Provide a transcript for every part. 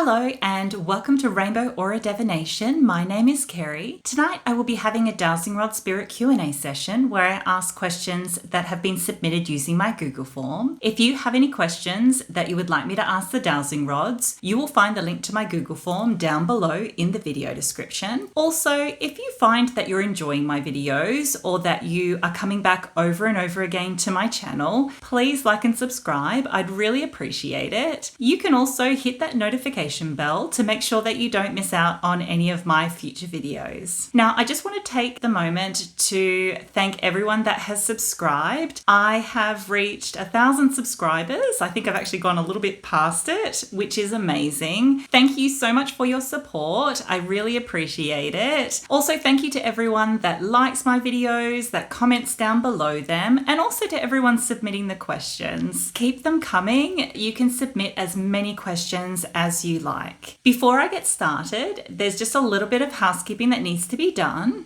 Hello and welcome to Rainbow Aura Divination. My name is Kerry. Tonight I will be having a Dowsing Rod Spirit Q&A session where I ask questions that have been submitted using my Google form. If you have any questions that you would like me to ask the Dowsing Rods, you will find the link to my Google form down below in the video description. Also, if you find that you're enjoying my videos or that you are coming back over and over again to my channel, please like and subscribe. I'd really appreciate it. You can also hit that notification bell to make sure that you don't miss out on any of my future videos. Now, I just want to take the moment to thank everyone that has subscribed. I have reached 1,000 subscribers. I think I've actually gone a little bit past it, which is amazing. Thank you so much for your support. I really appreciate it. Also, thank you to everyone that likes my videos, that comments down below them, and also to everyone submitting the questions. Keep them coming. You can submit as many questions as you like. Before I get started, there's just a little bit of housekeeping that needs to be done.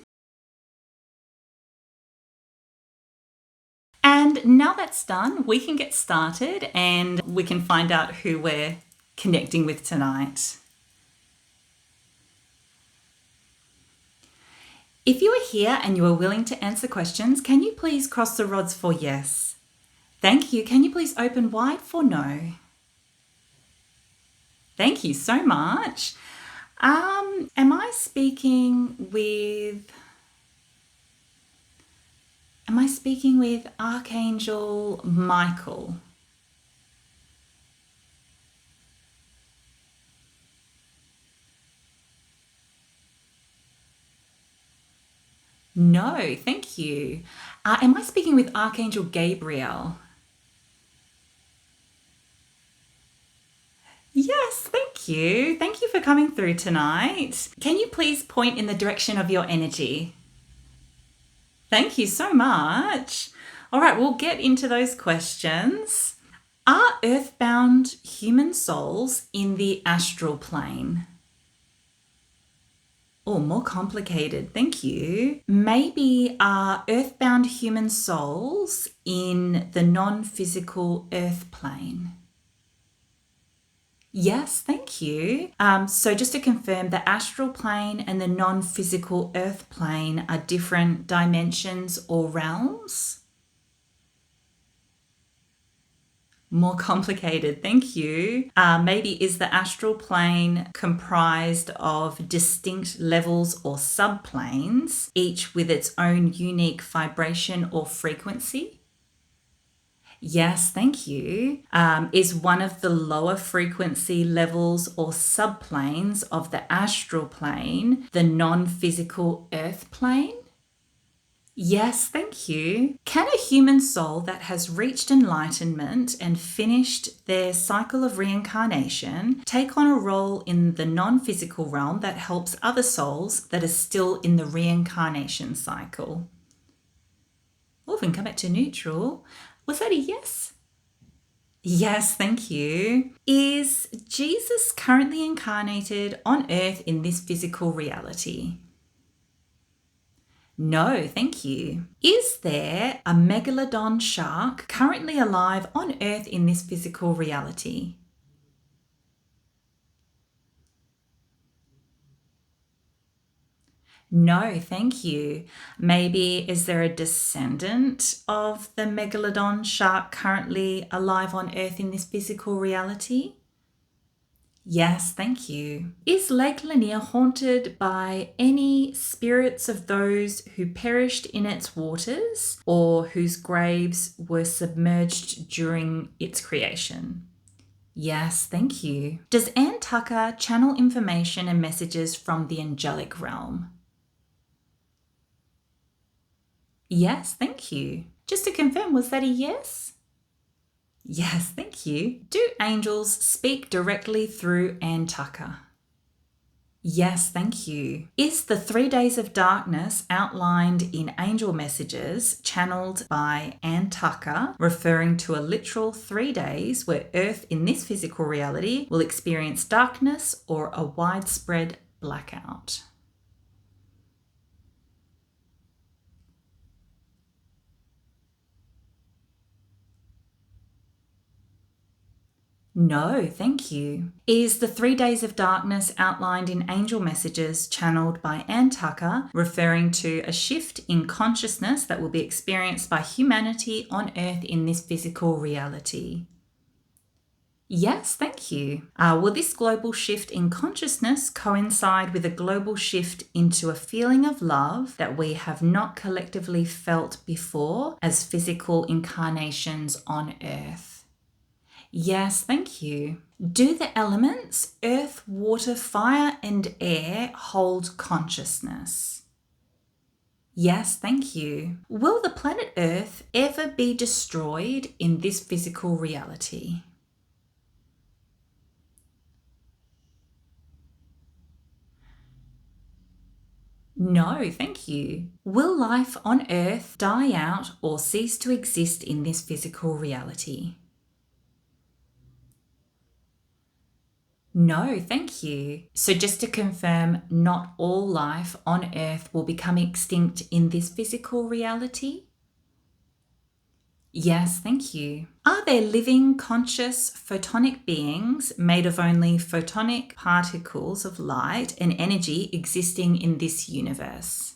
And now that's done, we can get started and we can find out who we're connecting with tonight. If you are here and you are willing to answer questions, can you please cross the rods for yes? Thank you. Can you please open wide for no? Thank you so much. Am I speaking with Archangel Michael? No, thank you. Am I speaking with Archangel Gabriel? Yes, thank you. Thank you for coming through tonight. Can you please point in the direction of your energy? Thank you so much. All right, we'll get into those questions. Are earthbound human souls in the astral plane? Oh, more complicated. Thank you. Maybe are earthbound human souls in the non-physical earth plane? Yes, thank you. So just to confirm, the astral plane and the non-physical earth plane are different dimensions or realms? More complicated, thank you. Maybe is the astral plane comprised of distinct levels or subplanes, each with its own unique vibration or frequency? Yes, thank you. Is one of the lower frequency levels or subplanes of the astral plane the non-physical earth plane? Yes, thank you. Can a human soul that has reached enlightenment and finished their cycle of reincarnation take on a role in the non-physical realm that helps other souls that are still in the reincarnation cycle? Oh, we can come back to neutral. Was that a yes? Yes, thank you. Is Jesus currently incarnated on earth in this physical reality? No, thank you. Is there a megalodon shark currently alive on earth in this physical reality? No, thank you. Maybe is there a descendant of the megalodon shark currently alive on Earth in this physical reality? Yes, thank you. Is Lake Lanier haunted by any spirits of those who perished in its waters or whose graves were submerged during its creation? Yes, thank you. Does Ann Tucker channel information and messages from the angelic realm? Yes, thank you. Just to confirm, was that a yes? Yes, thank you. Do angels speak directly through Ann Tucker? Yes, thank you. Is the 3 days of darkness outlined in angel messages channeled by Ann Tucker referring to a literal 3 days where Earth in this physical reality will experience darkness or a widespread blackout? No, thank you. Is the 3 days of darkness outlined in angel messages channeled by Ann Tucker referring to a shift in consciousness that will be experienced by humanity on Earth in this physical reality? Yes, thank you. Will this global shift in consciousness coincide with a global shift into a feeling of love that we have not collectively felt before as physical incarnations on Earth? Yes, thank you. Do the elements, earth, water, fire, and air, hold consciousness? Yes, thank you. Will the planet Earth ever be destroyed in this physical reality? No, thank you. Will life on Earth die out or cease to exist in this physical reality? No, thank you. So, just to confirm, not all life on Earth will become extinct in this physical reality? Yes, thank you. Are there living, conscious, photonic beings made of only photonic particles of light and energy existing in this universe?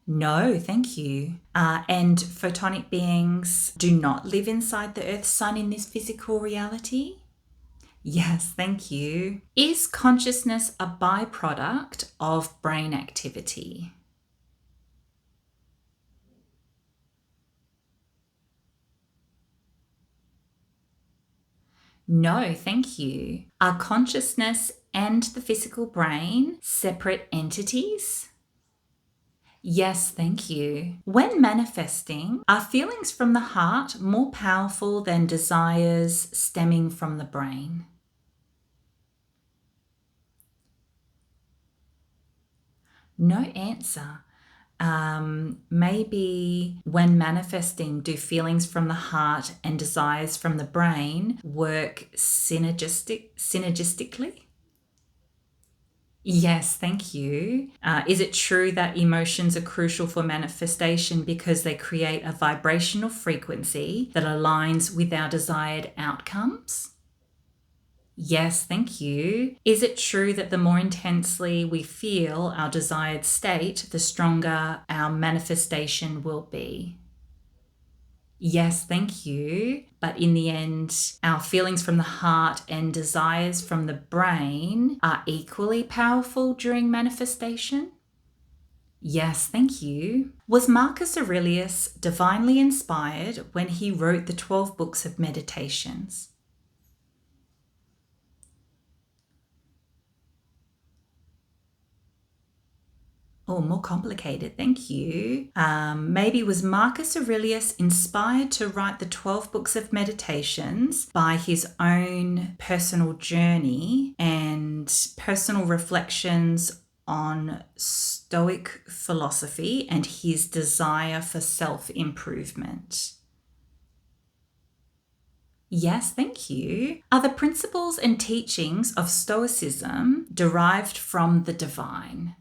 No, thank you. And photonic beings do not live inside the Earth's sun in this physical reality? Yes, thank you. Is consciousness a byproduct of brain activity? No, thank you. Are consciousness and the physical brain separate entities? Yes, thank you. When manifesting, are feelings from the heart more powerful than desires stemming from the brain? No answer. Maybe when manifesting, do feelings from the heart and desires from the brain work synergistically? Yes, thank you. Is it true that emotions are crucial for manifestation because they create a vibrational frequency that aligns with our desired outcomes? Yes, thank you. Is it true that the more intensely we feel our desired state, the stronger our manifestation will be? Yes, thank you. But in the end, our feelings from the heart and desires from the brain are equally powerful during manifestation? Yes, thank you. Was Marcus Aurelius divinely inspired when he wrote the 12 books of meditations? Oh, more complicated. Thank you. Maybe was Marcus Aurelius inspired to write the 12 books of meditations by his own personal journey and personal reflections on Stoic philosophy and his desire for self-improvement? Yes, thank you. Are the principles and teachings of Stoicism derived from the divine?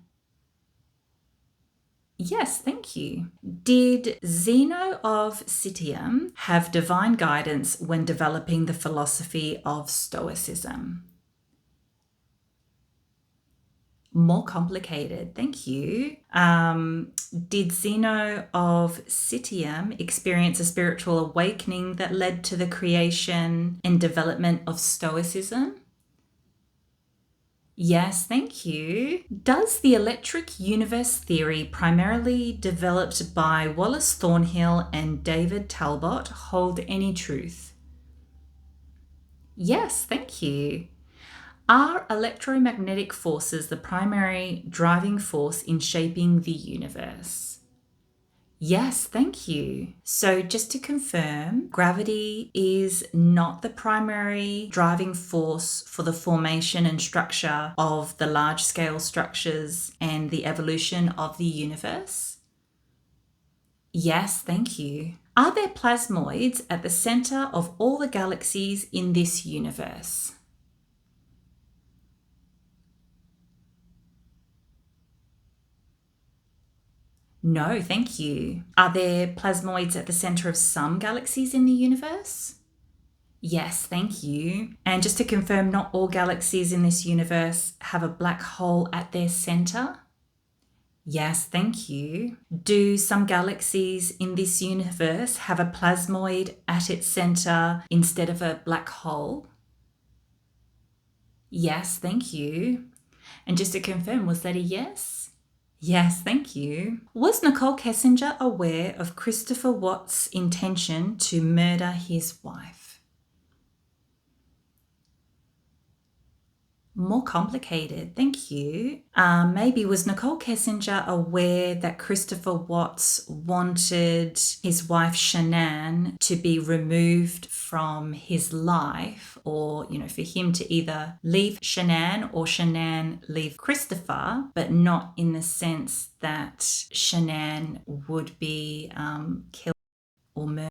Yes, thank you. Did Zeno of Citium have divine guidance when developing the philosophy of Stoicism? More complicated, thank you. Did Zeno of Citium experience a spiritual awakening that led to the creation and development of Stoicism? Yes, thank you. Does the electric universe theory, primarily developed by Wallace Thornhill and David Talbot, hold any truth? Yes, thank you. Are electromagnetic forces the primary driving force in shaping the universe? Yes, thank you. So, just to confirm, gravity is not the primary driving force for the formation and structure of the large scale structures and the evolution of the universe? Yes, thank you. Are there plasmoids at the center of all the galaxies in this universe? No, thank you. Are there plasmoids at the center of some galaxies in the universe? Yes, thank you. And just to confirm, not all galaxies in this universe have a black hole at their center? Yes, thank you. Do some galaxies in this universe have a plasmoid at its center instead of a black hole? Yes, thank you. And just to confirm, was that a yes? Yes, thank you. Was Nicole Kessinger aware of Christopher Watt's intention to murder his wife? More complicated, thank you. Maybe was Nicole Kessinger aware that Christopher Watts wanted his wife Shanann to be removed from his life, or, for him to either leave Shanann or Shanann leave Christopher, but not in the sense that Shanann would be killed or murdered?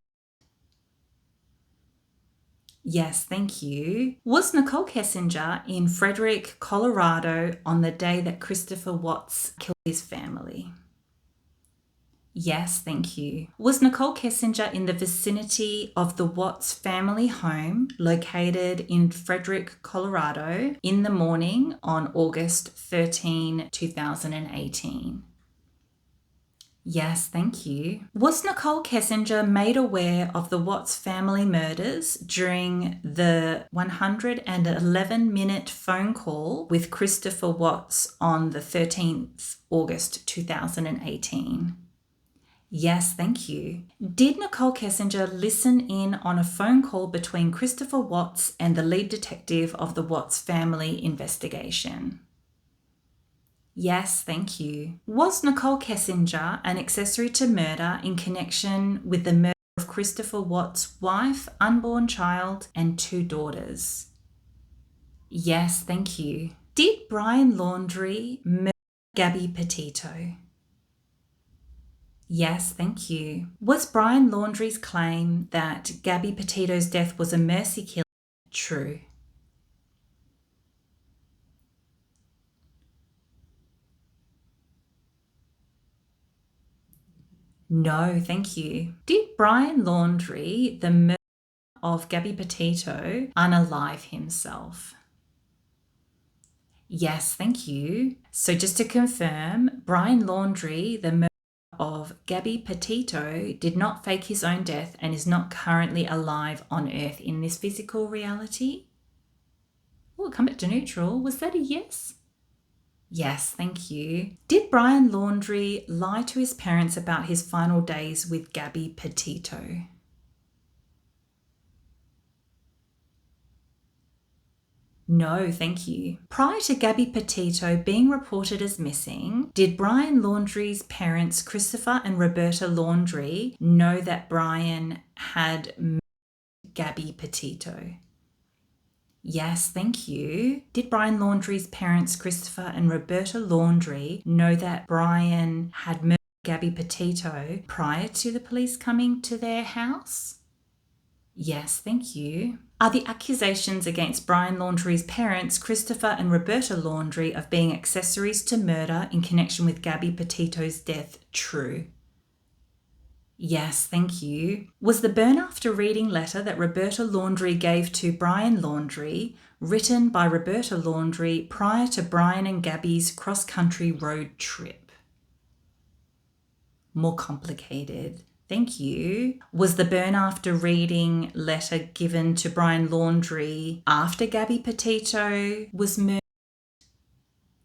Yes, thank you. Was Nicole Kessinger in Frederick, Colorado on the day that Christopher Watts killed his family? Yes, thank you. Was Nicole Kessinger in the vicinity of the Watts family home located in Frederick, Colorado in the morning on August 13, 2018? Yes, thank you. Was Nicole Kessinger made aware of the Watts family murders during the 111-minute phone call with Christopher Watts on the 13th August 2018? Yes, thank you. Did Nicole Kessinger listen in on a phone call between Christopher Watts and the lead detective of the Watts family investigation? Yes, thank you. Was Nicole Kessinger an accessory to murder in connection with the murder of Christopher Watts' wife, unborn child, and 2 daughters? Yes, thank you. Did Brian Laundrie murder Gabby Patito? Yes, thank you. Was Brian Laundrie's claim that Gabby Petito's death was a mercy killing true? No, thank you. Did Brian Laundrie, the murderer of Gabby Patito, unalive himself? Yes, thank you. So just to confirm, Brian Laundrie, the murderer of Gabby Patito, did not fake his own death and is not currently alive on Earth in this physical reality? Oh, come back to neutral. Was that a yes? Yes, thank you. Did Brian Laundrie lie to his parents about his final days with Gabby Patito? No, thank you. Prior to Gabby Patito being reported as missing, did Brian Laundrie's parents, Christopher and Roberta Laundrie, know that Brian had murdered Gabby Patito? Yes, thank you. Did Brian Laundrie's parents, Christopher and Roberta Laundrie, know that Brian had murdered Gabby Patito prior to the police coming to their house? Yes, thank you. Are the accusations against Brian Laundrie's parents, Christopher and Roberta Laundrie, of being accessories to murder in connection with Gabby Petito's death true? Yes, thank you. Was the burn after reading letter that Roberta Laundrie gave to Brian Laundrie written by Roberta Laundrie prior to Brian and Gabby's cross-country road trip? More complicated. Thank you. Was the burn after reading letter given to Brian Laundrie after Gabby Petito was murdered?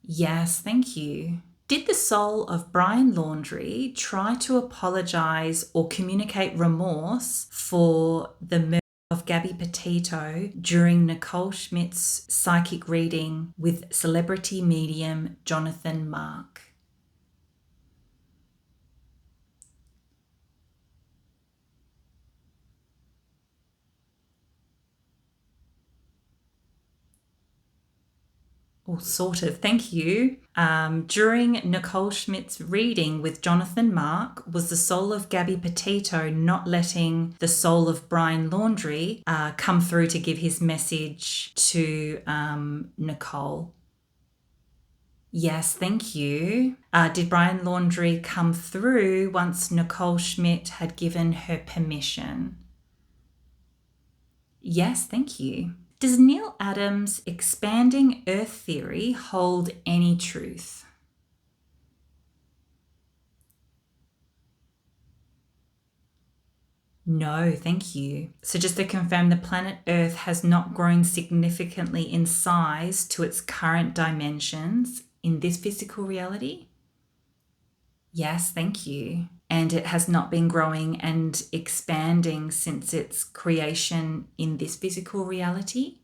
Yes, thank you. Did the soul of Brian Laundrie try to apologise or communicate remorse for the murder of Gabby Patito during Nicole Schmidt's psychic reading with celebrity medium Jonathan Mark? Oh, sort of. Thank you. During Nicole Schmidt's reading with Jonathan Mark, was the soul of Gabby Patito not letting the soul of Brian Laundrie come through to give his message to Nicole? Yes, thank you. Did Brian Laundrie come through once Nicole Schmidt had given her permission? Yes, thank you. Does Neil Adams' expanding Earth theory hold any truth? No, thank you. So just to confirm, the planet Earth has not grown significantly in size to its current dimensions in this physical reality? Yes, thank you. And it has not been growing and expanding since its creation in this physical reality?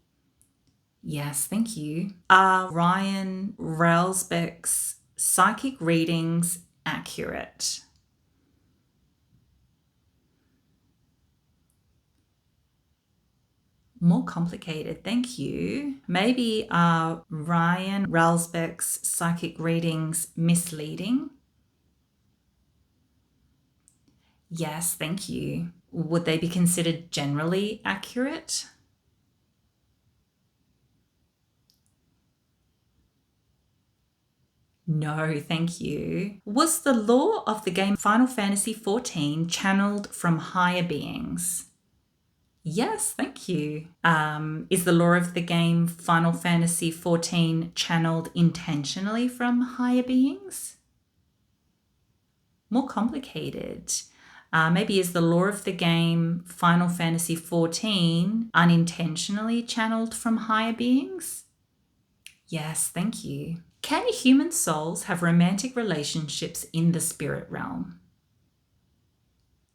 Yes, thank you. Are Ryan Rbecks' psychic readings accurate? More complicated, thank you. Maybe are Ryan Rbecks' psychic readings misleading? Yes, thank you. Would they be considered generally accurate? No, thank you. Was the lore of the game Final Fantasy XIV channeled from higher beings? Yes, thank you. Is the lore of the game Final Fantasy XIV channeled intentionally from higher beings? More complicated. Maybe is the lore of the game Final Fantasy XIV unintentionally channeled from higher beings? Yes, thank you. Can human souls have romantic relationships in the spirit realm?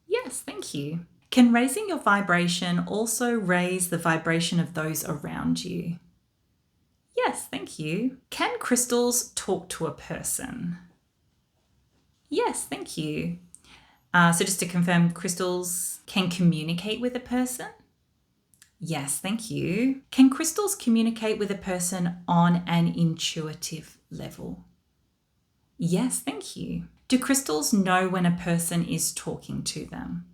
Yes, thank you. Can raising your vibration also raise the vibration of those around you? Yes, thank you. Can crystals talk to a person? Yes, thank you. So just to confirm, crystals can communicate with a person? Yes, thank you. Can crystals communicate with a person on an intuitive level? Yes, thank you. Do crystals know when a person is talking to them?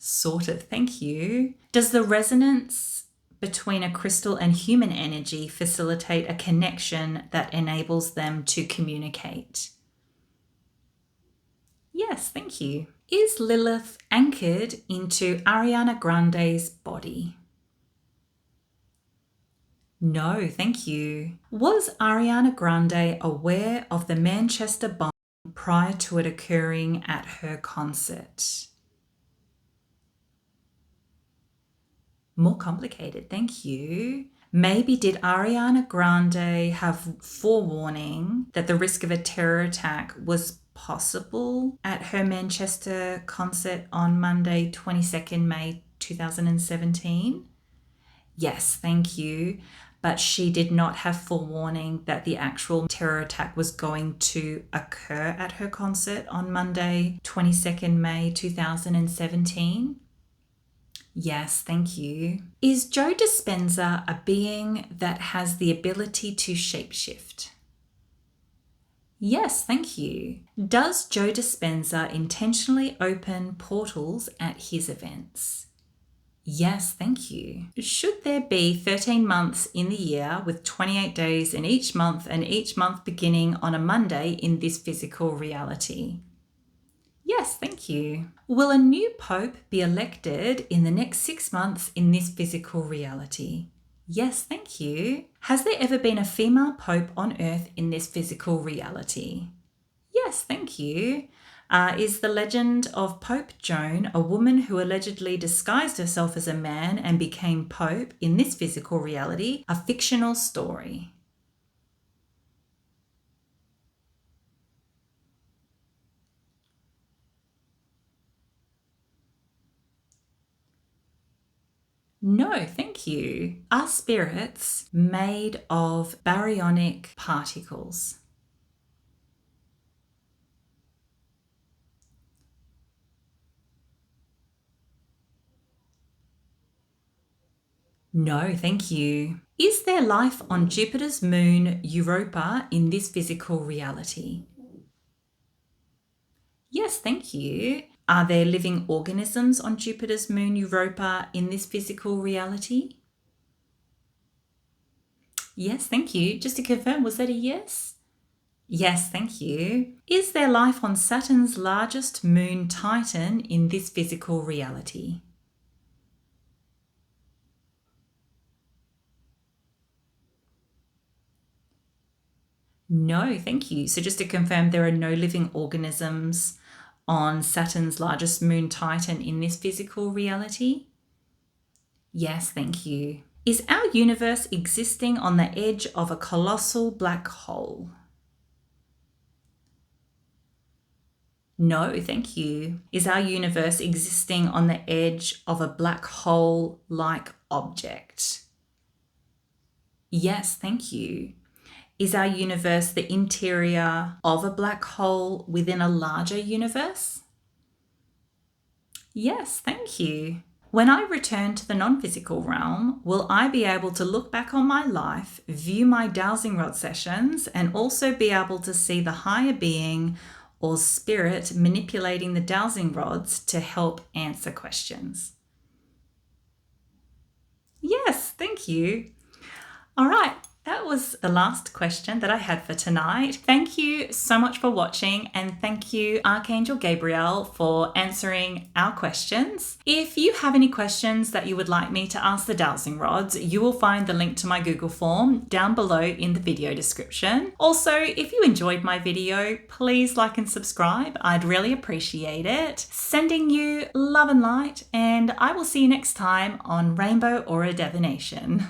Sort of, thank you. Does the resonance between a crystal and human energy facilitate a connection that enables them to communicate? Yes, thank you. Is Lilith anchored into Ariana Grande's body? No, thank you. Was Ariana Grande aware of the Manchester bomb prior to it occurring at her concert? More complicated, thank you. Maybe did Ariana Grande have forewarning that the risk of a terror attack was possible at her Manchester concert on Monday, 22nd May 2017? Yes, thank you. But she did not have forewarning that the actual terror attack was going to occur at her concert on Monday, 22nd May 2017. Yes, thank you. Is Joe Despensza a being that has the ability to shapeshift? Yes, thank you. Does Joe Despensza intentionally open portals at his events? Yes, thank you. Should there be 13 months in the year with 28 days in each month and each month beginning on a Monday in this physical reality? Yes, thank you. Will a new pope be elected in the next 6 months in this physical reality? Yes, thank you. Has there ever been a female pope on earth in this physical reality? Yes, thank you. Is the legend of Pope Joan, a woman who allegedly disguised herself as a man and became pope in this physical reality, a fictional story? No, thank you. Are spirits made of baryonic particles? No, thank you. Is there life on Jupiter's moon Europa in this physical reality? Yes, thank you. Are there living organisms on Jupiter's moon Europa in this physical reality? Yes, thank you. Just to confirm, was that a yes? Yes, thank you. Is there life on Saturn's largest moon, Titan, in this physical reality? No, thank you. So just to confirm, there are no living organisms on Saturn's largest moon, Titan, in this physical reality? Yes, thank you. Is our universe existing on the edge of a colossal black hole? No, thank you. Is our universe existing on the edge of a black hole-like object? Yes, thank you. Is our universe the interior of a black hole within a larger universe? Yes, thank you. When I return to the non-physical realm, will I be able to look back on my life, view my dowsing rod sessions, and also be able to see the higher being or spirit manipulating the dowsing rods to help answer questions? Yes, thank you. All right. That was the last question that I had for tonight. Thank you so much for watching, and thank you, Archangel Gabriel, for answering our questions. If you have any questions that you would like me to ask the dowsing rods, you will find the link to my Google form down below in the video description. Also, if you enjoyed my video, please like and subscribe. I'd really appreciate it. Sending you love and light, and I will see you next time on Rainbow Aura Divination.